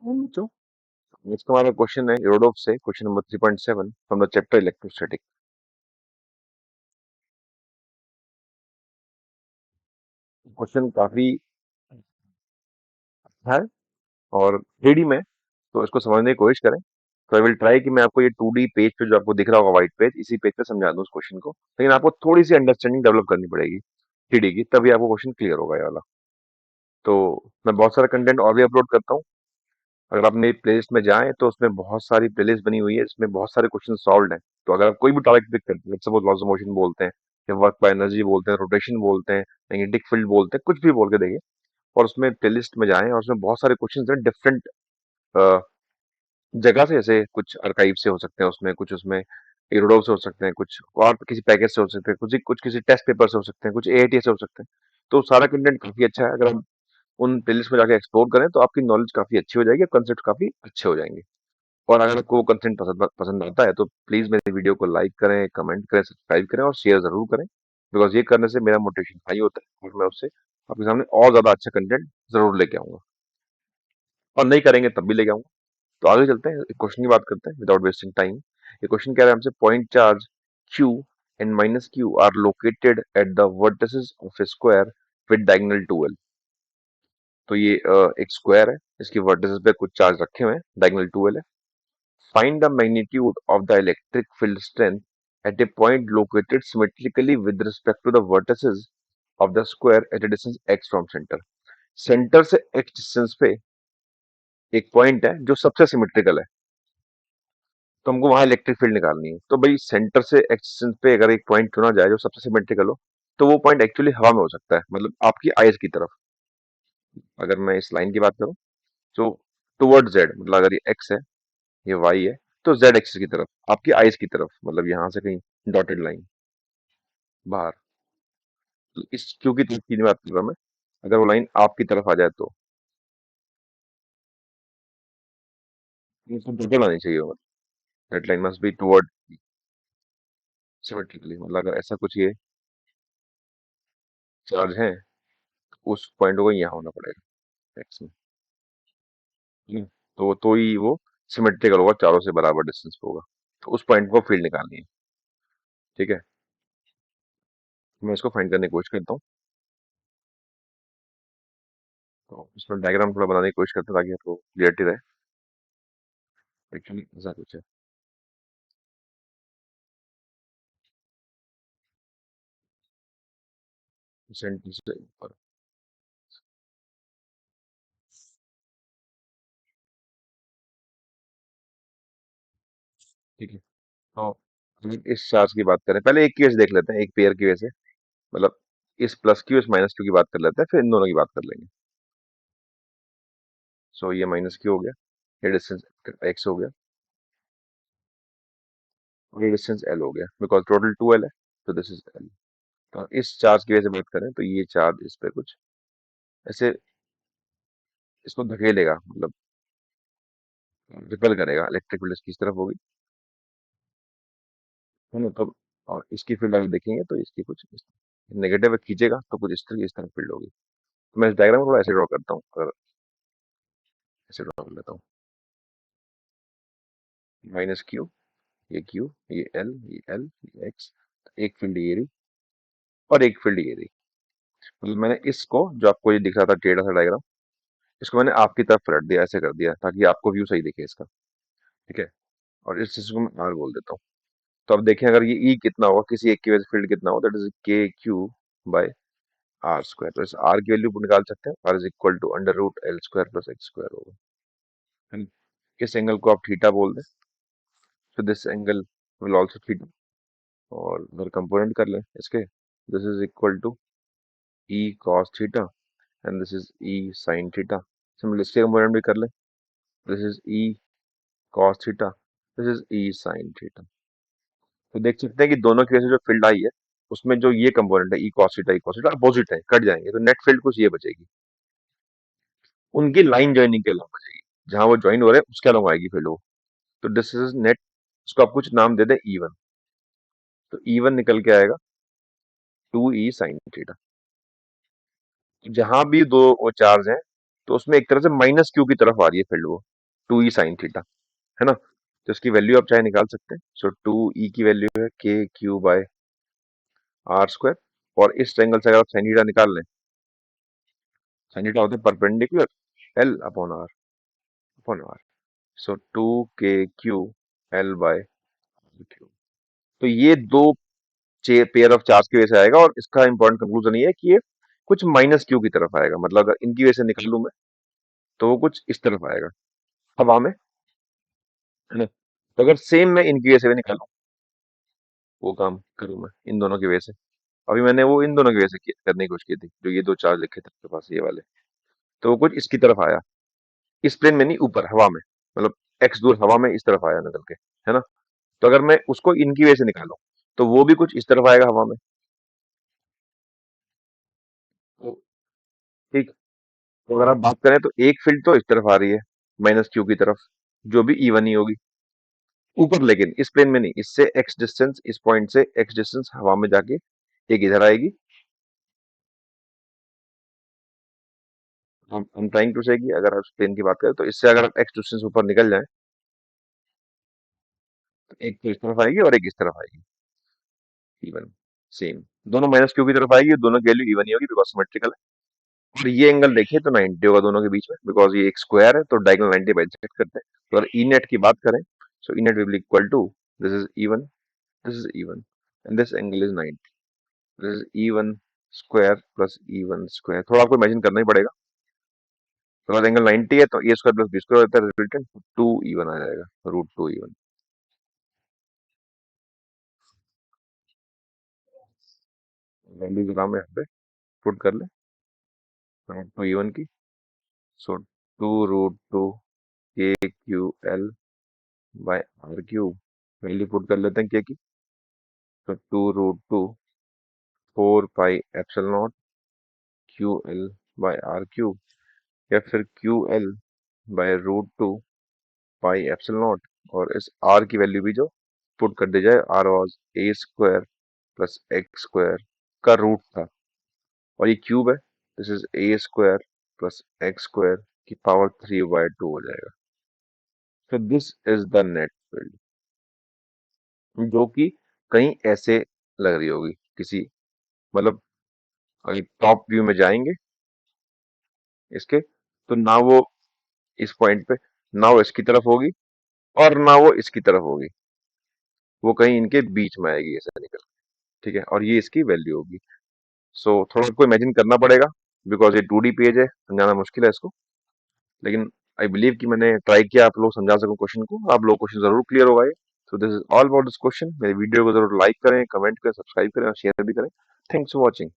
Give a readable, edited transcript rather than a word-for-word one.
तो नेक्स्ट हमारा क्वेश्चन है यूरोडोव से question number 3.7 from the chapter electrostatic. Question काफी अच्छा है और 3D में, तो इसको समझने की कोशिश करें। तो आई विल ट्राई कि मैं आपको ये 2D पेज पे जो आपको दिख रहा होगा व्हाइट पेज, इसी पेज पे समझा दूं उस क्वेश्चन को, लेकिन आपको थोड़ी सी अंडरस्टैंडिंग डेवलप करनी पड़ेगी 3D की, तभी आपको क्वेश्चन क्लियर होगा ये वाला। तो मैं बहुत सारा कंटेंट और भी अपलोड करता हूँ। अगर आप मेरी प्लेलिस्ट में जाएं तो उसमें बहुत सारी प्लेलिस्ट बनी हुई है, इसमें बहुत सारे क्वेश्चन सॉल्व हैं। तो अगर आप कोई भी टॉपिक पिक करते हैं, सपोज लॉस ऑफ मोशन बोलते हैं या वर्क बाय एनर्जी बोलते हैं, रोटेशन बोलते हैं, मैग्नेटिक फील्ड बोलते हैं, कुछ भी बोल के देखिए और उसमें प्लेलिस्ट में जाएं और उसमें बहुत सारे क्वेश्चन हैं डिफरेंट जगह से। जैसे कुछ आर्काइव से हो सकते हैं, उसमें कुछ उसमें एरोडो से हो सकते हैं, कुछ और किसी पैकेज से हो सकते हैं, कुछ कुछ किसी टेस्ट पेपर से हो सकते हैं, कुछ एआईटी से हो सकते हैं। तो सारा कंटेंट काफी अच्छा है। अगर आप उन प्लेलिस्ट में जाके एक्सप्लोर करें तो आपकी नॉलेज काफी अच्छी हो जाएगी, कंसेप्ट काफी अच्छे हो जाएंगे। और अगर आपको वो कंटेंट पसंद पसंद आता है तो प्लीज मेरे वीडियो को लाइक करें, कमेंट करें, सब्सक्राइब करें और शेयर जरूर करें, बिकॉज ये करने से मेरा मोटिवेशन हाई होता है और मैं उससे आपके सामने और ज्यादा अच्छा कंटेंट जरूर लेके आऊंगा। और नहीं करेंगे तब भी लेके आऊंगा। तो आगे चलते हैं, क्वेश्चन की बात करते हैं विदाउट वेस्टिंग टाइम। ये क्वेश्चन कह रहा है हमसे, point charge Q and minus Q are located at the vertices of a square with diagonal 12। तो ये एक स्क्वायर है, इसकी वर्टिसेस पे कुछ चार्ज रखे हुए हैं, डायगोनल 12 है। Find the magnitude of the electric field strength at a point located symmetrically with respect to the vertices of the square at a distance x from centre. Centre से x distance पे एक point है जो सबसे symmetrical है, तो हमको वहां इलेक्ट्रिक फील्ड निकालनी है। तो भाई सेंटर से एक्सटेंस पे अगर एक पॉइंट चुना जाए जो सबसे सिमेट्रिकल हो, तो वो पॉइंट एक्चुअली हवा में हो सकता है, मतलब आपकी आइज की तरफ। अगर मैं इस लाइन की बात करूं तो टुवर्ड जेड, मतलब अगर ये एक्स है, ये वाई है, तो जेड एक्सिस की तरफ, आपकी आइज की तरफ, मतलब यहां से कहीं डॉटेड लाइन बाहर। तो इस क्यू की तरफ की बात कर रहा हूं मैं। अगर वो लाइन आपकी तरफ आ जाए तो डॉटेड आनी चाहिए, मतलब that line must be toward symmetrically, मतलब अगर ऐसा कुछ ये चार्ज है, उस पॉइंट को यहाँ होना पड़ेगा एक्स में। हम्म, तो ही वो सिमेट्रिकल होगा, चारों से बराबर डिस्टेंस पे होगा। तो उस पॉइंट को फील्ड निकालनी है। ठीक है, मैं इसको फाइंड करने की कोशिश करता हूँ। तो इसमें डायग्राम थोड़ा बनाने की कोशिश करता हूँ ताकि आपको क्लियरिटी रहे। एक्चुअली ऐसा कुछ है। सेंटर से ऊपर। ठीक है, तो हम इस चार्ज की बात करें, पहले एक की वजह देख लेते हैं, एक पेयर की वजह से, मतलब इस प्लस क्यू इस माइनस क्यू की बात कर लेते हैं, फिर इन दोनों की बात कर लेंगे। सो ये माइनस क्यू हो गया, ये डिस्टेंस एक्स हो गया और ये डिस्टेंस एल हो गया, बिकॉज टोटल 2L है, तो दिस इज एल। तो इस चार्ज की वजह से बात करें तो ये चार्ज इस पे कुछ ऐसे इसको धकेलेगा, मतलब रिपेल करेगा, इलेक्ट्रिक फील्ड इसकी इस तरफ होगी, है ना। तो और इसकी फील्ड अगर देखेंगे तो इसकी कुछ नेगेटिव खींचेगा तो कुछ इस तरह फील्ड होगी। तो मैं इस डायग्राम को थोड़ा ऐसे ड्रॉ करता हूँ, अगर ऐसे ड्रॉ कर लेता हूँ, माइनस क्यू, ये एल, ये एक्स, एक फील्ड ये रही और एक फील्ड ये रही। मतलब मैंने इसको, जो आपको ये दिख रहा था टेढ़ा सा डायग्राम, इसको मैंने आपकी तरफ पलट दिया, ऐसे कर दिया ताकि आपको व्यू सही दिखे इसका। ठीक है, और इस चीज को मैं आर बोल देता हूँ। तो अब देखें, अगर ये ई कितना होगा, किसी एक की वजह से फील्ड कितना होगा, that is K Q by R square. तो इस आर की वैल्यू निकाल सकते हैं, R is equal to under root L square plus X square होगा, है ना? इस एंगल को आप थीटा बोल दें, तो this angle will also theta. और अगर कंपोनेंट कर लें इसके, this is equal to E cos theta and this is E sine theta. Simple इसके कंपोनेंट भी कर लें, this is E cos theta, this is E sine theta. तो देख सकते हैं कि दोनों की वजह से जो फील्ड आई है, उसमें जो ये कंपोनेंट है ई कॉस थीटा अपोजिट है, कट जाएंगे, तो नेट फील्ड कुछ ये बचेगी, उनकी लाइन ज्वाइनिंग के अलावा बचेगी, जहां वो ज्वाइन हो रहे हैं उसके अलावा आएगी फील्ड वो। तो दिस इज नेट, इसको आप कुछ नाम दे दें E1। तो E1 निकल के आएगा 2E साइन थीटा। जहां भी दो वो चार्ज है, तो उसमें एक तरह से माइनस क्यू की तरफ आ रही है फील्ड वो, 2e sin थीटा, है ना? तो इसकी वैल्यू आप चाहे निकाल सकते हैं। सो 2e की वैल्यू है k3/r²। और इस ट्रायंगल से अगर आप sin थीटा निकाल लें, sin थीटा होते हैं परपेंडिकुलर L/r। सो 2k3 L/r3। तो ये दो पेयर ऑफ चार्ज की वजह से आएगा, और इसका इंपॉर्टेंट कंक्लूजन ये है कि ये कुछ माइनस क्यू की तरफ आएगा। मतलब अगर इनकी वजह से निकालूं मैं, तो वो कुछ इस तरफ आएगा हवा में, है ना? तो अगर सेम मैं इनकी वजह से भी निकालूं, वो काम करूं मैं इन दोनों की वजह से। अभी मैंने वो इन दोनों की वजह से करने की कोशिश की थी, जो ये दो चार्ज लिखे थे आपके पास, ये वाले। तो वो कुछ इसकी तरफ आया, इस प्लेन में नहीं, ऊपर हवा में, मतलब एक्स दूर हवा में इस तरफ आया निकल के, है ना? तो अगर मैं उसको इनकी वजह से निकालूं, तो वो भी कुछ इस तरफ आएगा हवा में। तो ठीक। तो अगर आप बात करें तो एक फील्ड तो इस तरफ आ रही है, माइनस क्यू की तरफ, जो भी इवन ही होगी ऊपर, लेकिन इस प्लेन में नहीं। इससे एक्स डिस्टेंस, इस पॉइंट से एक्स डिस्टेंस हवा में जाके एक इधर आएगी। हम ट्राइंग टू से कि अगर आप प्लेन की बात करें, तो इससे अगर एक्स डिस्टेंस ऊपर निकल जाए, तो एक तो इस तरफ आएगी और एक इस तरफ आएगी, इवन, सेम। दोनों माइनस क्यू की तरफ आएगी, दोनों की वैल्यू इवन ही होगी, बिकॉज सिमेट्रिकल है। और ये एंगल देखिए तो 90 होगा दोनों के बीच में, बिकॉज ये एक स्क्वायर है, तो डायगोनल 90 बाइसेक्ट करते हैं। तो अगर ई नेट की बात करें, so E net will equal to, this is even, this is even, and this angle is 90। This is even square plus even square, थोड़ा आपको इमेजिन करना ही पड़ेगा। तो अगर एंगल 90 है, तो ए स्क्वायर प्लस बी स्क्वायर होता है, रिजल्टेंट 2 इवन आ जाएगा, √2 इवन। वैल्यूज आराम में यहाँ पे पुट कर ले, √2 इवन की। सो 2√2 k3l/r3, वैल्यू पुट कर लेते हैं के की। तो 2√2 4 पाई एप्सिलॉन नॉट QL/r3, या फिर QL/√2 पाई एप्सिलॉन नॉट। और इस r की वैल्यू भी जो पुट कर दी जाए, r was a² plus x² का रूट था, और ये क्यूब है, this is a² plus x² की पावर 3/2 हो जाएगा। तो this is the net field, जो कि कहीं ऐसे लग रही होगी किसी, मतलब अगर टॉप व्यू में जाएंगे इसके, तो ना वो इस पॉइंट पे, ना वो इसकी तरफ होगी, और ना वो इसकी तरफ होगी, वो कहीं इनके बीच में आएगी ऐसे निकल के, ठीक है? और ये इसकी वैल्यू होगी। सो थोड़ा आपको इमेजिन करना पड़ेगा, बिकॉज ये 2D पेज है, समझाना मुश्किल है इसको। लेकिन आई बिलीव कि मैंने ट्राई किया आप लोग समझा सकूं क्वेश्चन को, आप लोग क्वेश्चन जरूर क्लियर होगा ये। So this is all about this question. मेरे वीडियो को जरूर लाइक करें, कमेंट करें, सब्सक्राइब करें और शेयर भी करें। Thanks for watching.